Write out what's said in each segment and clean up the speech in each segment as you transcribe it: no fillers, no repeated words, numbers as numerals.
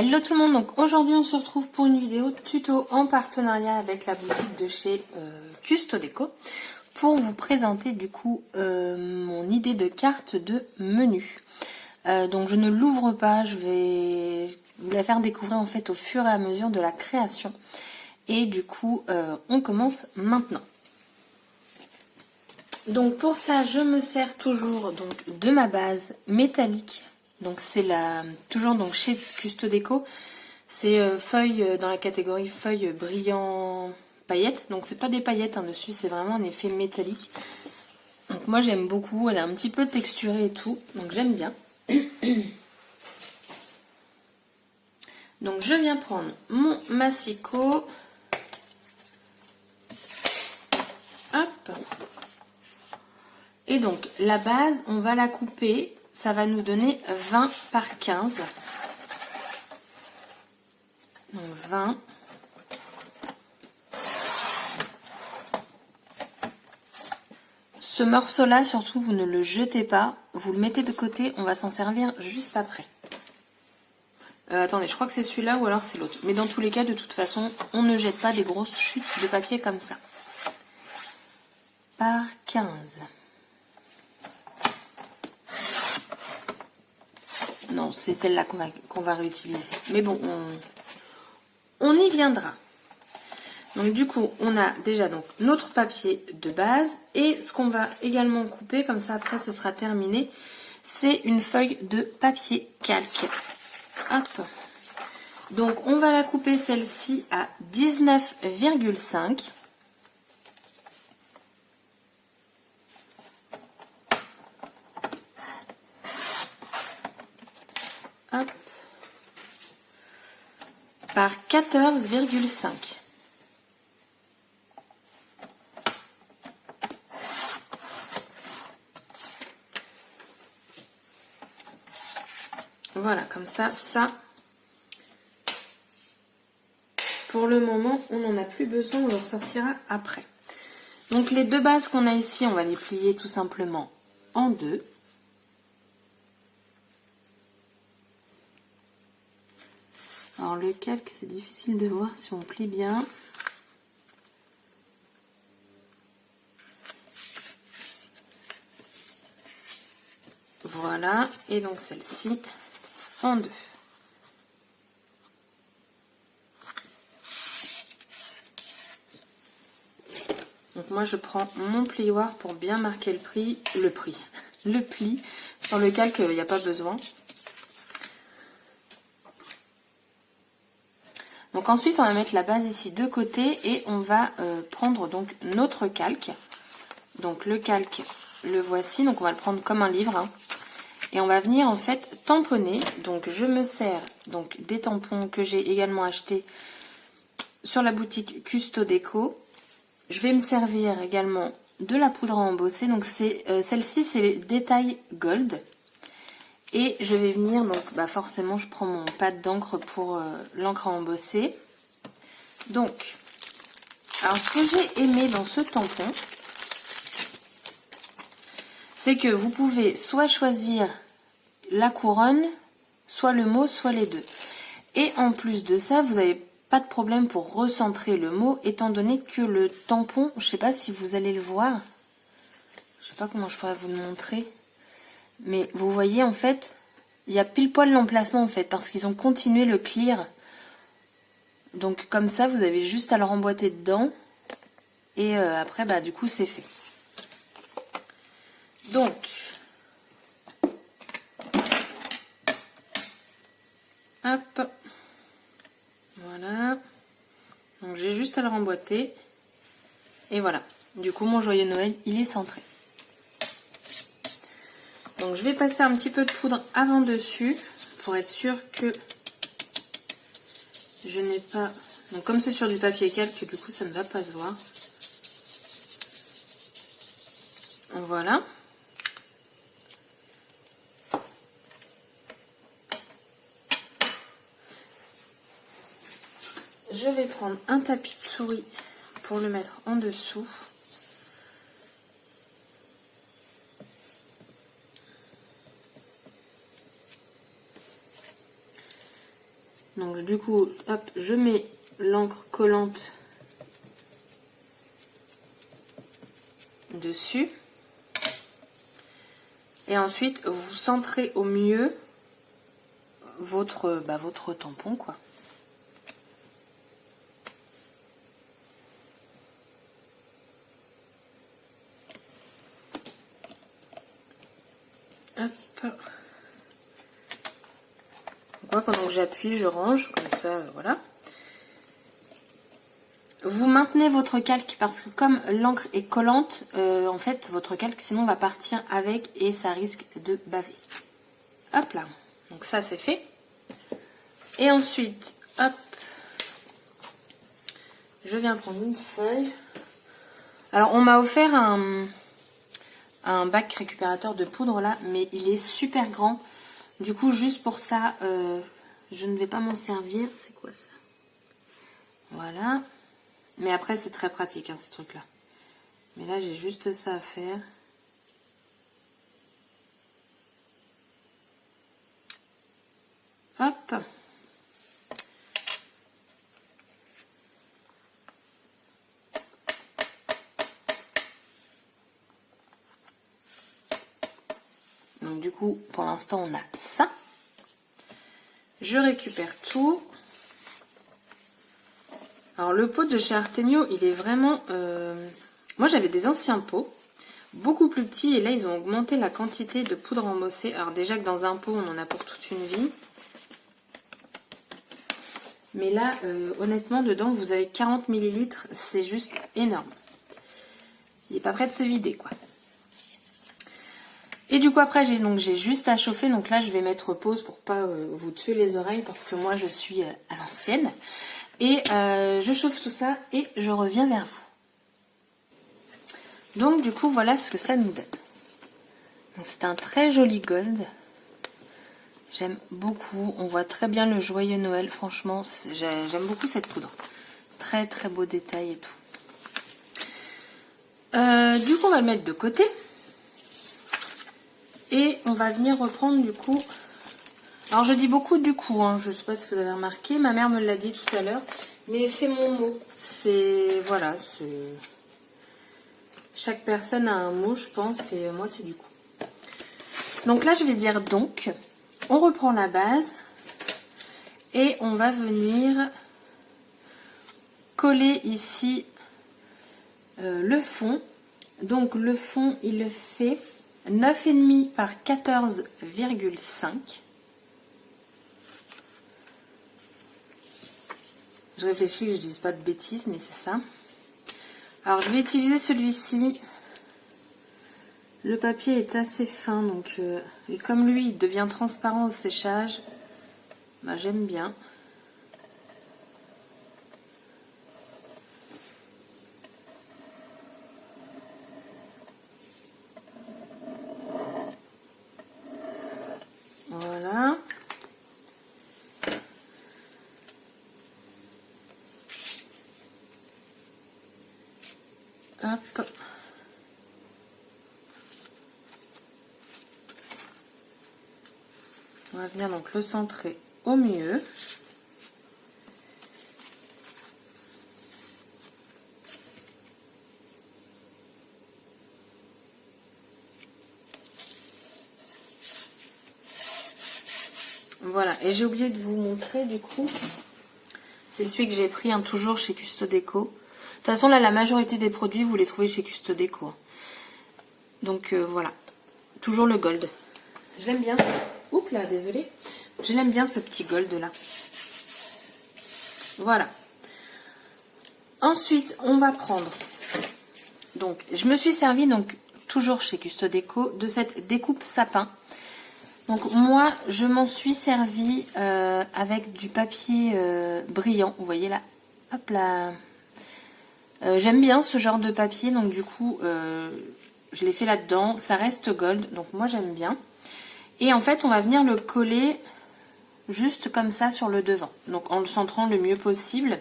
Hello tout le monde, donc aujourd'hui on se retrouve pour une vidéo tuto en partenariat avec la boutique de chez Custo Déco pour vous présenter du coup mon idée de carte de menu. Donc je ne l'ouvre pas, je vais vous la faire découvrir en fait au fur et à mesure de la création. Et du coup on commence maintenant. Donc pour ça je me sers toujours donc de ma base métallique. Donc c'est toujours donc chez Custo Déco, c'est feuilles dans la catégorie feuilles brillant paillettes. Donc c'est pas des paillettes dessus, c'est vraiment un effet métallique. Donc moi j'aime beaucoup, elle est un petit peu texturée et tout, donc j'aime bien. Donc je viens prendre mon massicot. Hop. Et donc la base, on va la couper. Ça va nous donner 20 par 15. Donc 20. Ce morceau-là, surtout, vous ne le jetez pas. Vous le mettez de côté. On va s'en servir juste après. Attendez, je crois que c'est celui-là ou alors c'est l'autre. Mais dans tous les cas, de toute façon, on ne jette pas des grosses chutes de papier comme ça. Par 15. Non, c'est celle-là qu'on va réutiliser. Mais bon, on y viendra. Donc du coup, on a déjà donc notre papier de base. Et ce qu'on va également couper, comme ça après ce sera terminé, c'est une feuille de papier calque. Hop. Donc on va la couper celle-ci à 19,5. Hop. Par 14,5. Voilà, comme ça, pour le moment, on n'en a plus besoin, on le ressortira après. Donc les deux bases qu'on a ici, on va les plier tout simplement en deux. Alors le calque, c'est difficile de voir si on plie bien. Voilà, et donc celle-ci en deux. Donc moi je prends mon plioir pour bien marquer le pli sur le calque, il n'y a pas besoin. Donc ensuite on va mettre la base ici de côté et on va prendre donc notre calque. Donc le calque, le voici, donc on va le prendre comme un livre. Et on va venir en fait tamponner. Donc je me sers donc des tampons que j'ai également achetés sur la boutique Custo Déco. Je vais me servir également de la poudre à embosser. Donc celle-ci c'est Détail Gold. Et je vais venir, donc forcément je prends mon pad d'encre pour l'encre à embosser. Donc, alors ce que j'ai aimé dans ce tampon, c'est que vous pouvez soit choisir la couronne, soit le mot, soit les deux. Et en plus de ça, vous n'avez pas de problème pour recentrer le mot, étant donné que le tampon, je ne sais pas si vous allez le voir, je ne sais pas comment je pourrais vous le montrer, mais vous voyez en fait, il y a pile poil l'emplacement en fait, parce qu'ils ont continué le clear. Donc comme ça, vous avez juste à le remboîter dedans, et après, du coup, c'est fait. Donc, hop, voilà. Donc j'ai juste à le remboîter. Et voilà. Du coup, mon joyeux Noël, il est centré. Donc je vais passer un petit peu de poudre avant dessus pour être sûr que je n'ai pas... Donc comme c'est sur du papier calque, du coup ça ne va pas se voir. Voilà. Je vais prendre un tapis de souris pour le mettre en dessous. Donc du coup, hop, je mets l'encre collante dessus. Et ensuite, vous centrez au mieux votre tampon, quoi. Hop. Moi, pendant que j'appuie, je range, comme ça, voilà. Vous maintenez votre calque parce que comme l'encre est collante, en fait, votre calque sinon va partir avec et ça risque de baver. Hop là. Donc ça, c'est fait. Et ensuite, hop, je viens prendre une feuille. Alors, on m'a offert un bac récupérateur de poudre là, mais il est super grand. Du coup, juste pour ça, je ne vais pas m'en servir. C'est quoi ça? Voilà. Mais après, c'est très pratique, hein, ces trucs-là. Mais là, j'ai juste ça à faire. Hop. Donc du coup, pour l'instant, on a ça. Je récupère tout. Alors le pot de chez Artemio, il est vraiment... Moi, j'avais des anciens pots, beaucoup plus petits. Et là, ils ont augmenté la quantité de poudre embossée. Alors déjà que dans un pot, on en a pour toute une vie. Mais là, honnêtement, dedans, vous avez 40 ml. C'est juste énorme. Il n'est pas prêt de se vider, quoi. Et du coup, après, j'ai juste à chauffer. Donc là, je vais mettre pause pour pas vous tuer les oreilles parce que moi, je suis à l'ancienne. Et je chauffe tout ça et je reviens vers vous. Donc, du coup, voilà ce que ça nous donne. C'est un très joli gold. J'aime beaucoup. On voit très bien le joyeux Noël. Franchement, j'aime beaucoup cette poudre. Très, très beau détail et tout. Du coup, on va le mettre de côté. Et on va venir reprendre du coup... Alors, je dis beaucoup du coup, hein, je ne sais pas si vous avez remarqué. Ma mère me l'a dit tout à l'heure. Mais c'est mon mot. C'est... Voilà, c'est... Chaque personne a un mot, je pense. Et moi, c'est du coup. Donc là, je vais dire donc. On reprend la base. Et on va venir coller ici le fond. Donc, le fond, il fait 9,5 par 14,5. Je réfléchis que je ne dise pas de bêtises, mais c'est ça. Alors, je vais utiliser celui-ci. Le papier est assez fin, donc et comme lui, il devient transparent au séchage, bah, j'aime bien. Voilà. Hop. On va venir donc le centrer au mieux. Voilà, et j'ai oublié de vous montrer du coup. C'est celui que j'ai pris toujours chez Custodeco. De toute façon, là, la majorité des produits, vous les trouvez chez Custodeco. Donc voilà, toujours le gold. Je l'aime bien. Oups là, désolée. Je l'aime bien ce petit gold là. Voilà. Ensuite, on va prendre. Donc, je me suis servi donc toujours chez Custodeco de cette découpe sapin. Donc moi, je m'en suis servi avec du papier brillant. Vous voyez là, hop là. J'aime bien ce genre de papier, donc du coup, je l'ai fait là-dedans. Ça reste gold, donc moi j'aime bien. Et en fait, on va venir le coller juste comme ça sur le devant. Donc en le centrant le mieux possible.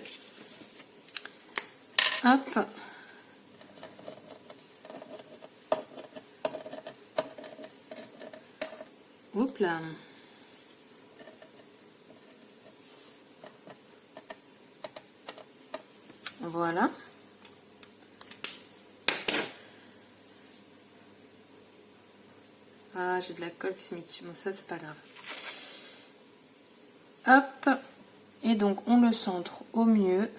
Hop. Oups là. Voilà. Ah, j'ai de la colle qui s'est mise dessus. Bon, ça, c'est pas grave. Hop. Et donc, on le centre au mieux.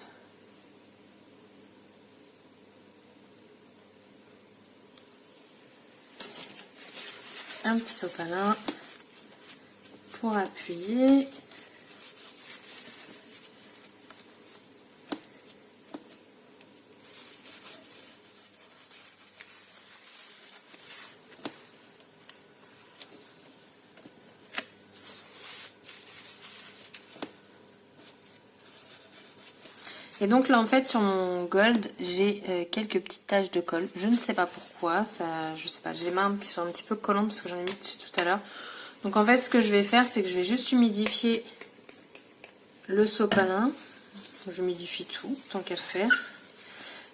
Un petit sopalin pour appuyer. Et donc là en fait sur mon gold j'ai quelques petites taches de colle. Je ne sais pas pourquoi, je sais pas, j'ai les mains qui sont un petit peu collantes parce que j'en ai mis dessus tout à l'heure. Donc en fait ce que je vais faire c'est que je vais juste humidifier le sopalin. J'humidifie tout tant qu'à faire.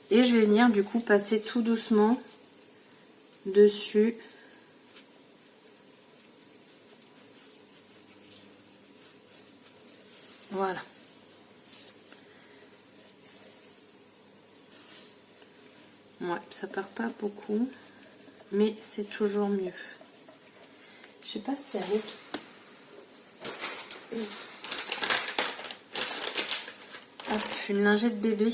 Et je vais venir du coup passer tout doucement dessus. Voilà. Ouais, ça part pas beaucoup, mais c'est toujours mieux. Je sais pas si c'est avec. Hop, une lingette bébé.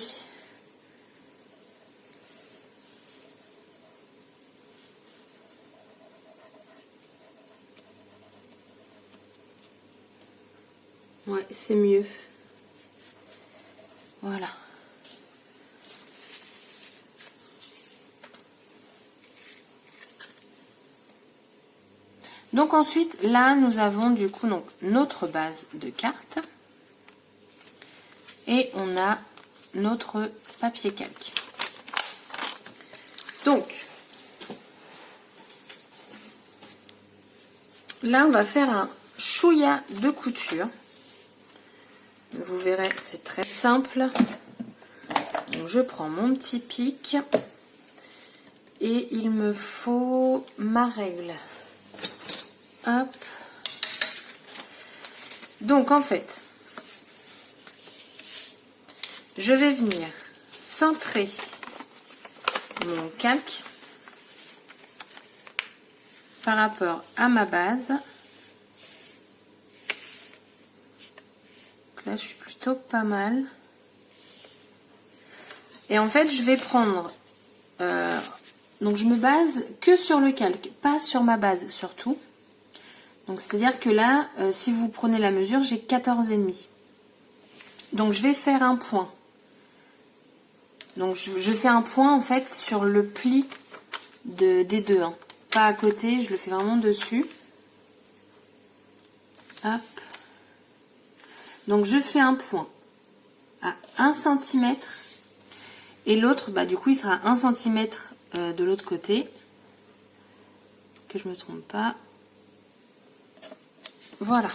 Ouais, c'est mieux. Voilà. Donc ensuite, là, nous avons du coup donc, notre base de carte. Et on a notre papier calque. Donc, là, on va faire un chouïa de couture. Vous verrez, c'est très simple. Donc, je prends mon petit pic. Et il me faut ma règle. Hop. Donc en fait, je vais venir centrer mon calque par rapport à ma base. Donc là, je suis plutôt pas mal. Et en fait, je vais prendre... donc je me base que sur le calque, pas sur ma base surtout. Donc c'est-à-dire que là, si vous prenez la mesure, j'ai 14,5. Donc je vais faire un point. Donc je fais un point en fait sur le pli des deux. Hein. Pas à côté, je le fais vraiment dessus. Hop. Donc je fais un point à 1 cm. Et l'autre, bah, du coup, il sera 1 cm de l'autre côté. Que je ne me trompe pas. Voilà.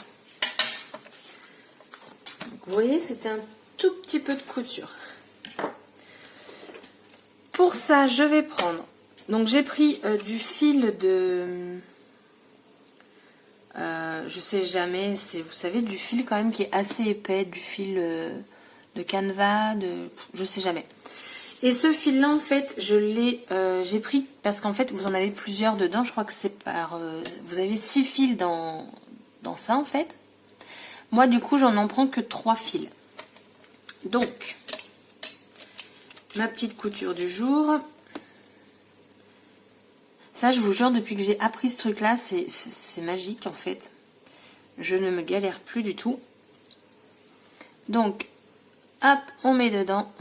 Donc, vous voyez, c'était un tout petit peu de couture. Pour ça, je vais prendre... Donc, j'ai pris du fil de... je sais jamais, c'est, vous savez, du fil quand même qui est assez épais, du fil de canevas, je sais jamais. Et ce fil-là, en fait, j'ai pris parce qu'en fait, vous en avez plusieurs dedans. Je crois que c'est par... vous avez 6 fils dans ça, en fait. Moi, du coup, j'en prends que 3 fils. Donc, ma petite couture du jour. Ça, je vous jure, depuis que j'ai appris ce truc-là, c'est magique, en fait. Je ne me galère plus du tout. Donc, hop, on met dedans.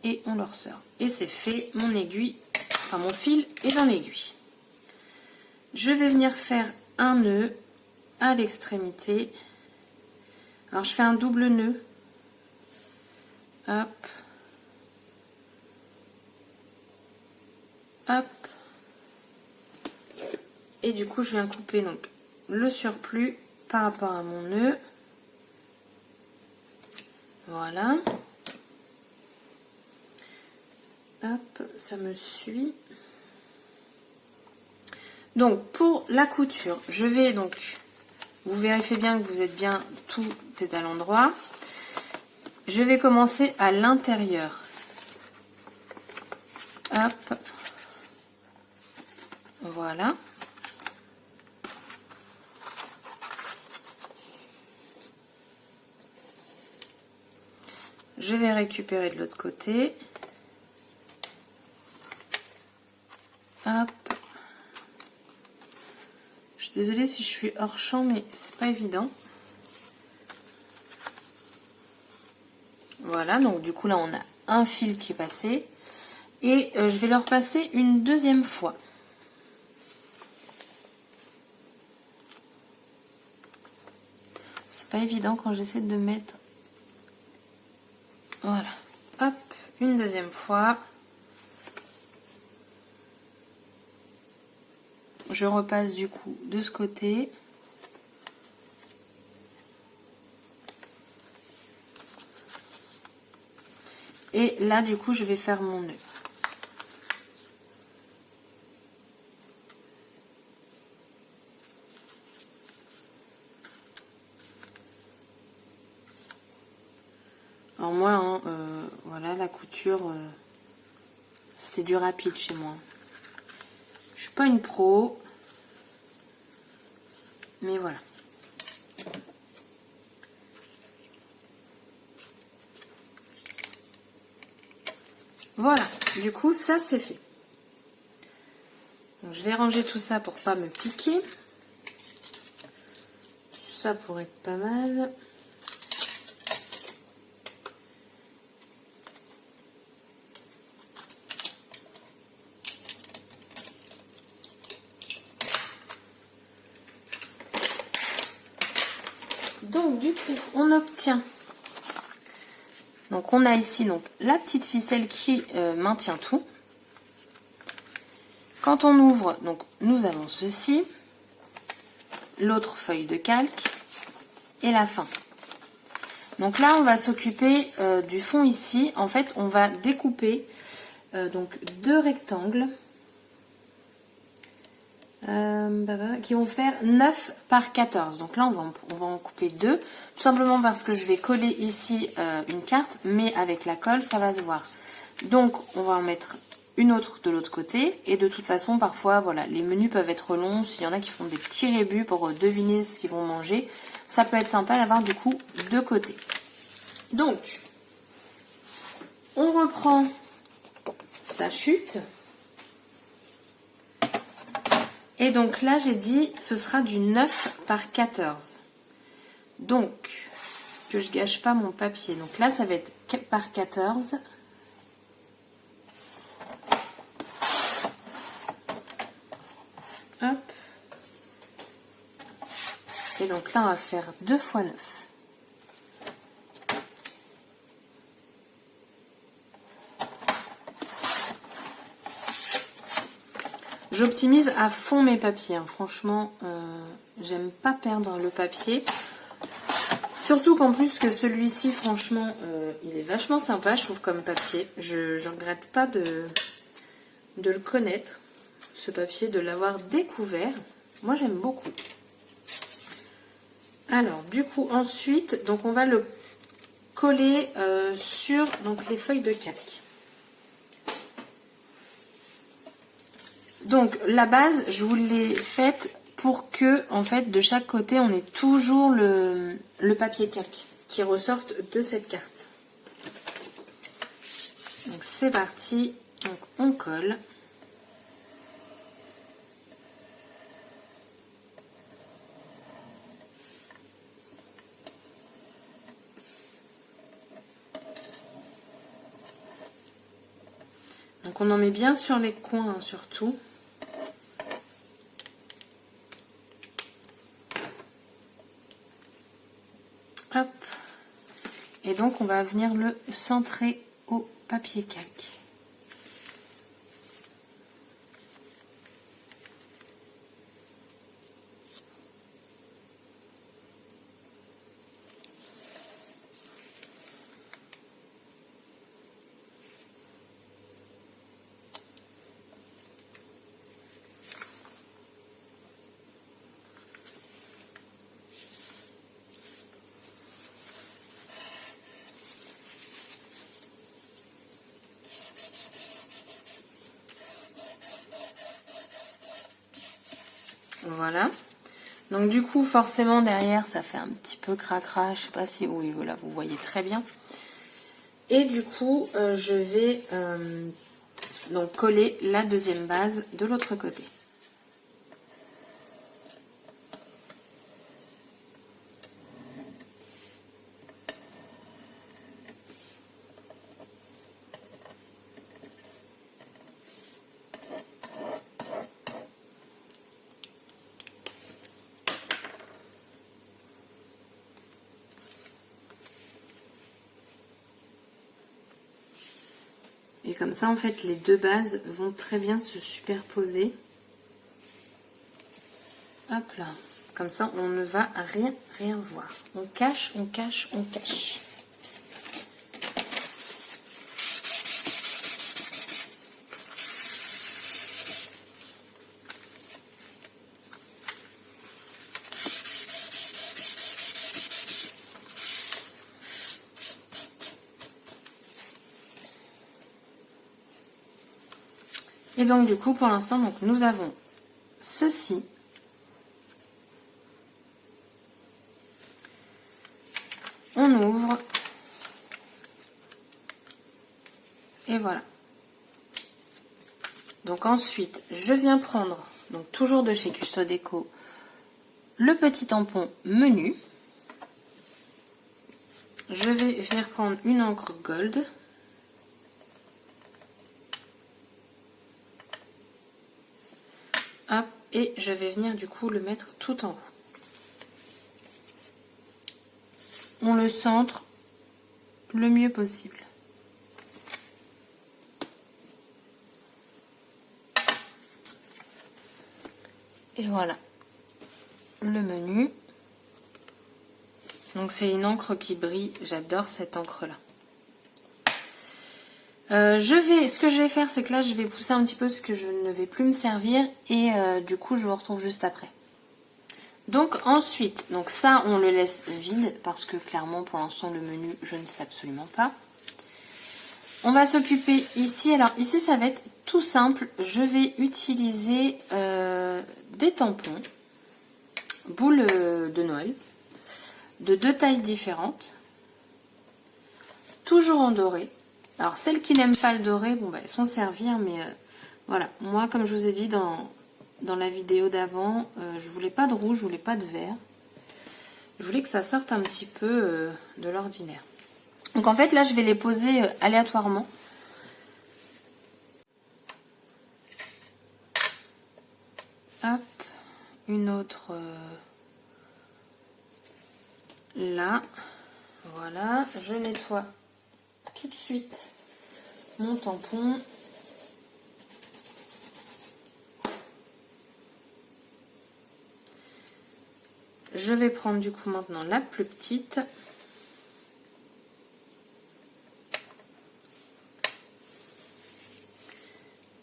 Et on le ressort. Et c'est fait, mon aiguille, enfin mon fil est dans l'aiguille. Je vais venir faire un nœud à l'extrémité. Alors je fais un double nœud. Hop. Hop. Et du coup je viens couper donc le surplus par rapport à mon nœud. Voilà. Hop, ça me suit. Donc pour la couture, je vais donc, vous vérifiez bien que vous êtes bien, tout est à l'endroit. Je vais commencer à l'intérieur. Hop. Voilà. Je vais récupérer de l'autre côté. Hop. Je suis désolée si je suis hors champ, mais c'est pas évident. Voilà, donc du coup là on a un fil qui est passé. Et je vais le repasser une deuxième fois. C'est pas évident quand j'essaie de mettre... Voilà. Hop, une deuxième fois. Je repasse du coup de ce côté. Et là du coup je vais faire mon nœud. Alors moi, hein, voilà, la couture, c'est du rapide chez moi. Je suis pas une pro, mais voilà. Voilà, du coup, ça c'est fait. Donc, je vais ranger tout ça pour pas me piquer. Ça pourrait être pas mal. Donc du coup, on obtient. Donc on a ici donc la petite ficelle qui maintient tout. Quand on ouvre, donc nous avons ceci, l'autre feuille de calque et la fin. Donc là, on va s'occuper du fond ici. En fait, on va découper donc deux rectangles qui vont faire 9 par 14. Donc là, on va en couper deux, tout simplement parce que je vais coller ici une carte, mais avec la colle, ça va se voir. Donc, on va en mettre une autre de l'autre côté. Et de toute façon, parfois, voilà, les menus peuvent être longs. S'il y en a qui font des petits rébus pour deviner ce qu'ils vont manger, ça peut être sympa d'avoir du coup deux côtés. Donc, on reprend sa chute. Et donc là, j'ai dit, ce sera du 9 par 14. Donc, que je gâche pas mon papier. Donc là, ça va être par 14. Hop. Et donc là, on va faire 2 fois 9. J'optimise à fond mes papiers, hein. Franchement, j'aime pas perdre le papier. Surtout qu'en plus que celui-ci, franchement, il est vachement sympa, je trouve, comme papier. Je regrette pas de le connaître, ce papier, de l'avoir découvert. Moi, j'aime beaucoup. Alors, du coup, ensuite, donc on va le coller sur donc, les feuilles de calque. Donc la base, je vous l'ai faite pour que, en fait, de chaque côté, on ait toujours le papier calque qui ressorte de cette carte. Donc c'est parti, donc on colle. Donc on en met bien sur les coins, hein, surtout. Hop. Et donc on va venir le centrer au papier calque. Voilà. Donc du coup, forcément, derrière, ça fait un petit peu cracra. Je sais pas si... Oui, voilà, vous voyez très bien. Et du coup, je vais donc coller la deuxième base de l'autre côté. Et comme ça, en fait, les deux bases vont très bien se superposer. Hop là. Comme ça, on ne va rien voir. On cache, on cache, on cache. Et donc du coup, pour l'instant, donc nous avons ceci. On ouvre. Et voilà. Donc ensuite, je viens prendre, donc toujours de chez Custo Déco, le petit tampon menu. Je vais venir prendre une encre gold. Hop, et je vais venir du coup le mettre tout en haut. On le centre le mieux possible. Et voilà le menu. Donc c'est une encre qui brille, j'adore cette encre là. Ce que je vais faire, c'est que là je vais pousser un petit peu parce que je ne vais plus me servir et du coup je vous retrouve juste après. Donc ensuite, donc ça on le laisse vide parce que clairement pour l'instant le menu je ne sais absolument pas. On va s'occuper ici, alors ici ça va être tout simple, je vais utiliser des tampons, boules de Noël, de deux tailles différentes, toujours en doré. Alors celles qui n'aiment pas le doré, bon bah elles sont servies, hein, mais voilà, moi comme je vous ai dit dans la vidéo d'avant, je voulais pas de rouge, je voulais pas de vert, je voulais que ça sorte un petit peu de l'ordinaire. Donc en fait là je vais les poser aléatoirement. Hop, une autre là, voilà, je nettoie tout de suite mon tampon. Je vais prendre du coup maintenant la plus petite.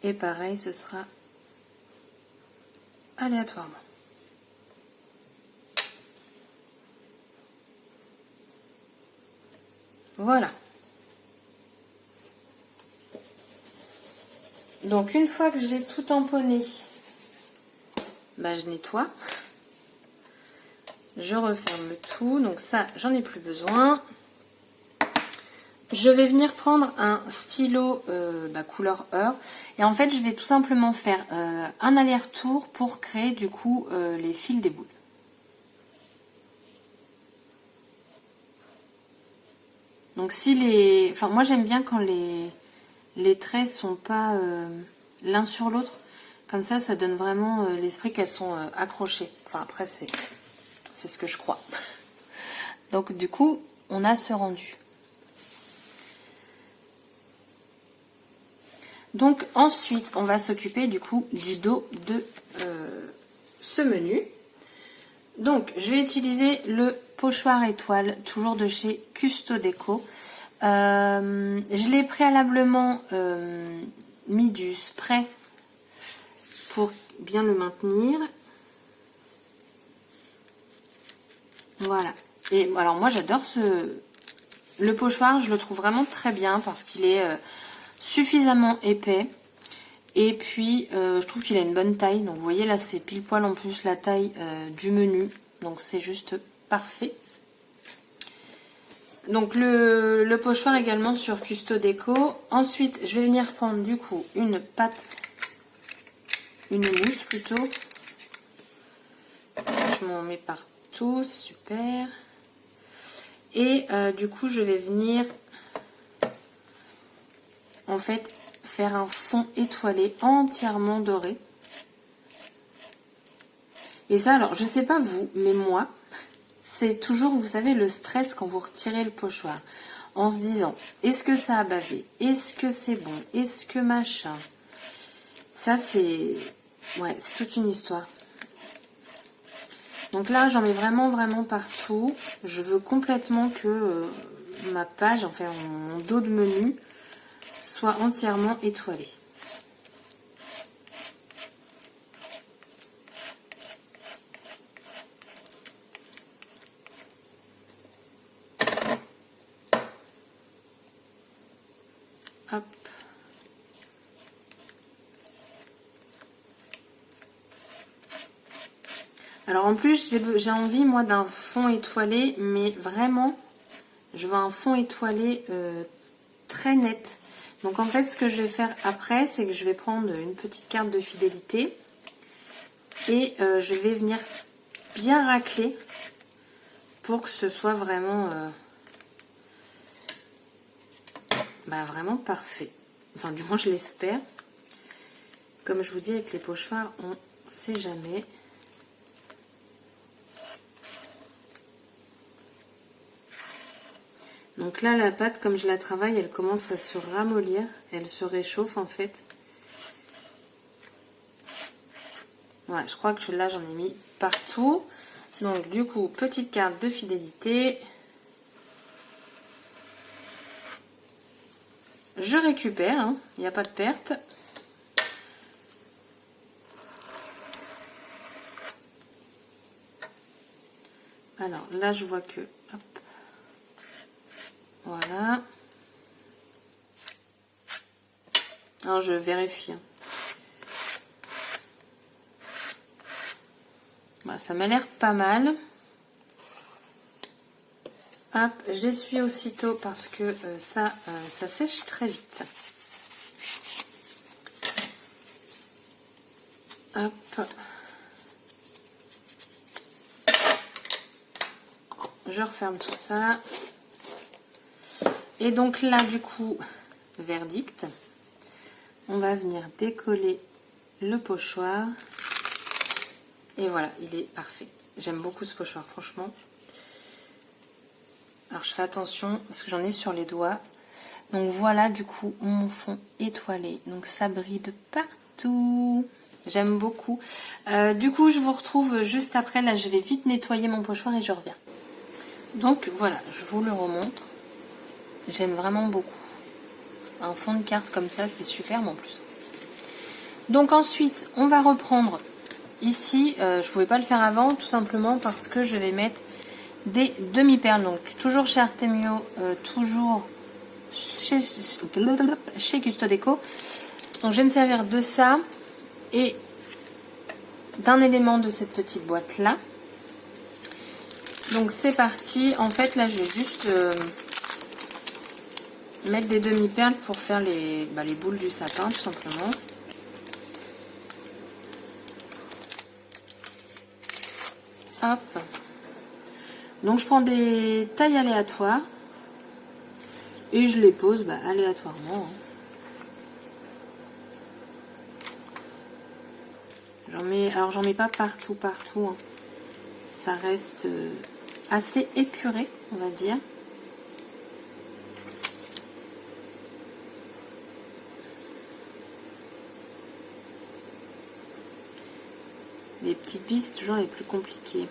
Et pareil, ce sera aléatoirement. Voilà. Donc une fois que j'ai tout tamponné, bah, je nettoie. Je referme le tout. Donc ça, j'en ai plus besoin. Je vais venir prendre un stylo couleur Heure. Et en fait, je vais tout simplement faire un aller-retour pour créer du coup les fils des boules. Donc si les... Enfin, moi j'aime bien quand les traits sont pas l'un sur l'autre. Comme ça donne vraiment l'esprit qu'elles sont accrochées. Enfin, après, c'est ce que je crois. Donc du coup, on a ce rendu. Donc ensuite, on va s'occuper du coup du dos de ce menu. Donc, je vais utiliser le pochoir étoile, toujours de chez Custo Déco. Je l'ai préalablement mis du spray pour bien le maintenir. Voilà. Et alors moi j'adore le pochoir, je le trouve vraiment très bien parce qu'il est suffisamment épais Et puis, je trouve qu'il a une bonne taille. Donc, vous voyez, là, c'est pile poil en plus la taille du menu. Donc, c'est juste parfait. Donc, le pochoir également sur Custo Déco. Ensuite, je vais venir prendre, du coup, une pâte, une mousse plutôt. Je m'en mets partout, c'est super. Et du coup, je vais venir, en fait, faire un fond étoilé entièrement doré. Et ça, alors, je sais pas vous, mais moi, c'est toujours, vous savez, le stress quand vous retirez le pochoir. En se disant, est-ce que ça a bavé? Est-ce que c'est bon? Est-ce que machin? Ça, c'est... Ouais, c'est toute une histoire. Donc là, j'en mets vraiment, vraiment partout. Je veux complètement que ma page, enfin mon dos de menu, soit entièrement étoilé. Hop. Alors en plus, j'ai envie, moi, d'un fond étoilé, mais vraiment, je veux un fond étoilé très net. Donc en fait, ce que je vais faire après, c'est que je vais prendre une petite carte de fidélité et je vais venir bien racler pour que ce soit vraiment, vraiment parfait. Enfin, du moins, je l'espère. Comme je vous dis, avec les pochoirs, on ne sait jamais. Donc là, la pâte, comme je la travaille, elle commence à se ramollir. Elle se réchauffe, en fait. Ouais, je crois que là, j'en ai mis partout. Donc, du coup, petite carte de fidélité. Je récupère, hein, il n'y a pas de perte. Alors, là, je vois que... Hop, voilà. Alors, je vérifie. Voilà, ça m'a l'air pas mal. Hop, j'essuie aussitôt parce que ça sèche très vite. Hop. Je referme tout ça. Et donc là, du coup, verdict. On va venir décoller le pochoir. Et voilà, il est parfait. J'aime beaucoup ce pochoir, franchement. Alors, je fais attention parce que j'en ai sur les doigts. Donc, voilà, du coup, mon fond étoilé. Donc, ça brille de partout. J'aime beaucoup. Du coup, je vous retrouve juste après. Là, je vais vite nettoyer mon pochoir et je reviens. Donc, voilà, je vous le remontre. J'aime vraiment beaucoup. Un fond de carte comme ça, c'est superbe en plus. Donc ensuite, on va reprendre ici. Je ne pouvais pas le faire avant, tout simplement parce que je vais mettre des demi-perles. Donc toujours chez Artemio, toujours chez Custo Déco. Donc je vais me servir de ça et d'un élément de cette petite boîte là. Donc c'est parti. En fait là, je vais juste... mettre des demi-perles pour faire les boules du sapin, tout simplement. Hop. Donc je prends des tailles aléatoires et je les pose aléatoirement. J'en mets pas partout, hein. Ça reste assez épuré, on va dire. Les petites billes, c'est toujours les plus compliquées.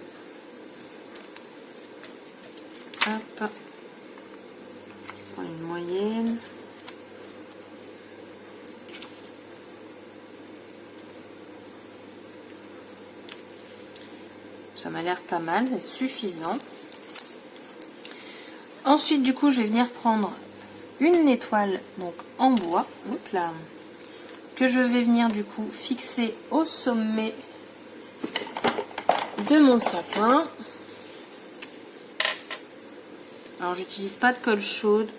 Hop. Je prends une moyenne. Ça m'a l'air pas mal, c'est suffisant. Ensuite, du coup, je vais venir prendre une étoile donc en bois. Hop là. que je vais venir du coup fixer au sommet de mon sapin. Alors j'utilise pas de colle chaude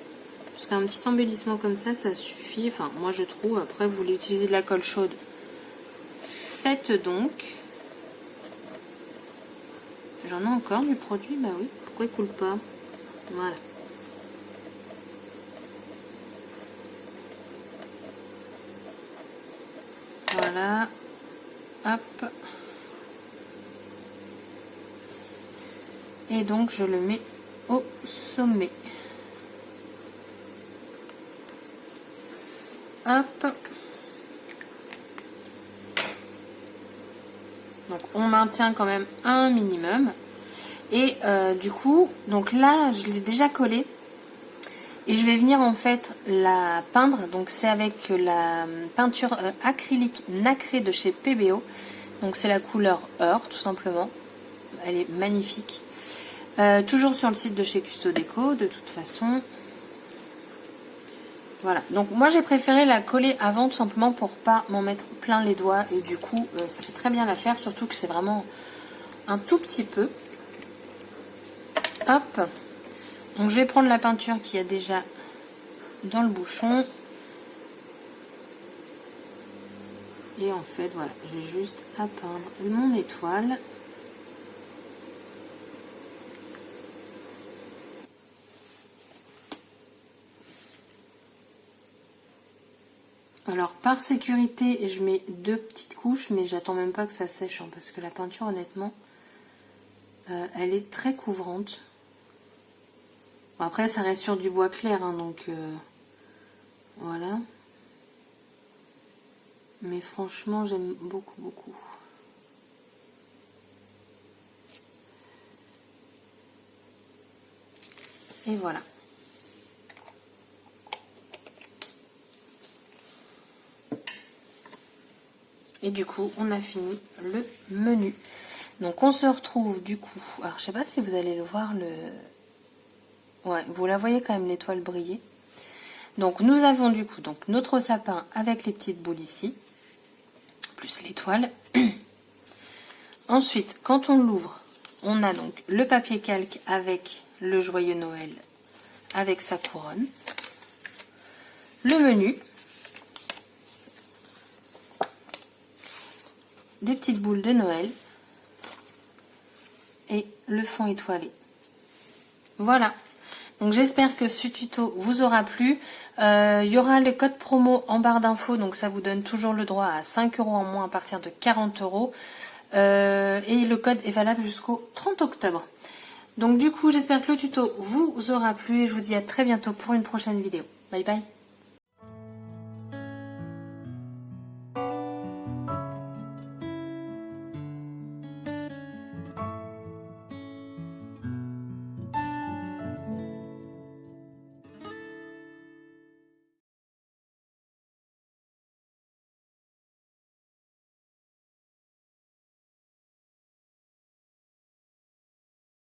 parce qu'un petit embellissement comme ça suffit, enfin moi je trouve. Après vous voulez utiliser de la colle chaude, faites donc. J'en ai encore du produit, bah oui, pourquoi il coule pas? Voilà. Voilà, hop. Et donc je le mets au sommet. Hop. Donc on maintient quand même un minimum. Et du coup, donc là je l'ai déjà collé. Et je vais venir en fait la peindre. Donc c'est avec la peinture acrylique nacrée de chez PBO. Donc c'est la couleur Or tout simplement. Elle est magnifique. Toujours sur le site de chez Custo Déco de toute façon. Voilà. Donc moi j'ai préféré la coller avant tout simplement pour pas m'en mettre plein les doigts. Et du coup ça fait très bien l'affaire. Surtout que c'est vraiment un tout petit peu. Hop. Donc je vais prendre la peinture qu'il y a déjà dans le bouchon. Et en fait, voilà, j'ai juste à peindre mon étoile. Alors par sécurité, je mets 2 petites couches, mais j'attends même pas que ça sèche, hein, parce que la peinture, honnêtement, elle est très couvrante. Bon, après, ça reste sur du bois clair, hein, donc voilà. Mais franchement, j'aime beaucoup, beaucoup. Et voilà. Et du coup, on a fini le menu. Donc, on se retrouve du coup. Alors, je sais pas si vous allez le voir, ouais, vous la voyez quand même, l'étoile briller. Donc, nous avons du coup donc notre sapin avec les petites boules ici, plus l'étoile. Ensuite, quand on l'ouvre, on a donc le papier calque avec le joyeux Noël, avec sa couronne. Le menu. Des petites boules de Noël. Et le fond étoilé. Voilà. Donc j'espère que ce tuto vous aura plu. Il y aura le code promo en barre d'infos, donc ça vous donne toujours le droit à 5 € en moins à partir de 40 €. Et le code est valable jusqu'au 30 octobre. Donc du coup, j'espère que le tuto vous aura plu et je vous dis à très bientôt pour une prochaine vidéo. Bye bye.